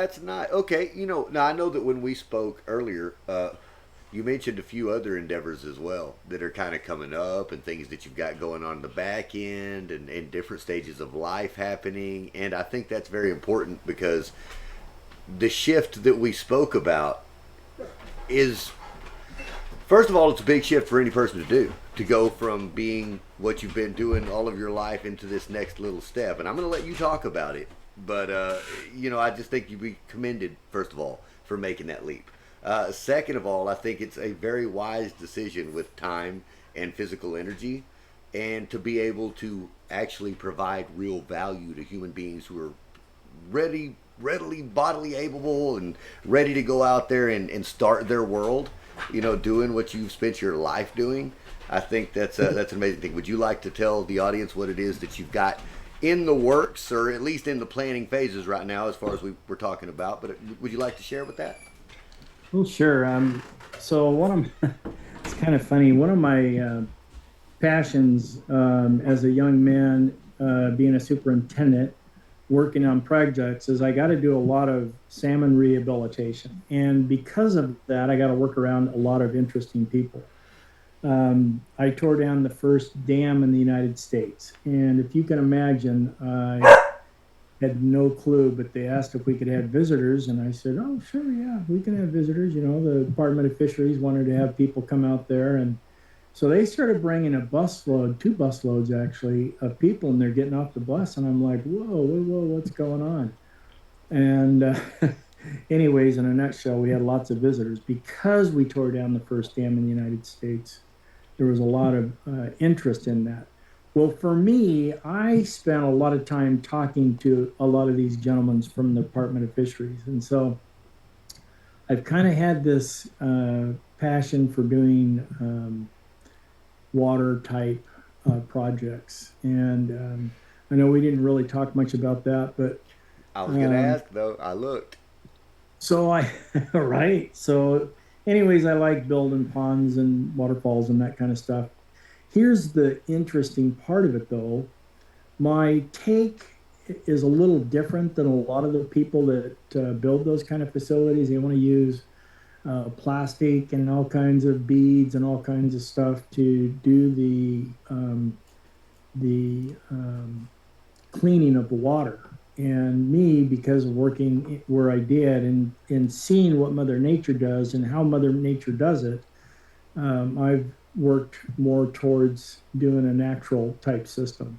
That's not okay. Now I know that when we spoke earlier, you mentioned a few other endeavors as well that are kind of coming up and things that you've got going on in the back end and different stages of life happening. And I think that's very important because the shift that we spoke about is, first of all, it's a big shift for any person to do, to go from being what you've been doing all of your life into this next little step. And I'm going to let you talk about it. But, I just think you'd be commended, first of all, for making that leap. Second of all, I think it's a very wise decision with time and physical energy, and to be able to actually provide real value to human beings who are readily bodily able and ready to go out there and start their world, doing what you've spent your life doing. I think that's an amazing thing. Would you like to tell the audience what it is that you've got in the works, or at least in the planning phases right now, as far as we were talking about? But would you like to share with that? Well, sure. So one of it's kind of funny. One of my passions as a young man, being a superintendent, working on projects, is I got to do a lot of salmon rehabilitation, and because of that, I got to work around a lot of interesting people. I tore down the first dam in the United States, and if you can imagine, I had no clue, but they asked if we could have visitors, and I said, "Oh, sure, yeah, we can have visitors." The Department of Fisheries wanted to have people come out there, and so they started bringing a busload, two busloads actually, of people, and they're getting off the bus, and I'm like, "Whoa, whoa, whoa, what's going on?" And anyways, in a nutshell, we had lots of visitors because we tore down the first dam in the United States. There was a lot of interest in that. Well, for me, I spent a lot of time talking to a lot of these gentlemen from the Department of Fisheries. And so I've kind of had this passion for doing water type projects. And I know we didn't really talk much about that, but I was going to um, ask, though. I looked. so I, right. So, anyways, I like building ponds and waterfalls and that kind of stuff. Here's the interesting part of it, though. My take is a little different than a lot of the people that build those kind of facilities. They want to use plastic and all kinds of beads and all kinds of stuff to do the cleaning of the water. And me, because of working where I did and seeing what Mother Nature does and how Mother Nature does it, I've worked more towards doing a natural type system.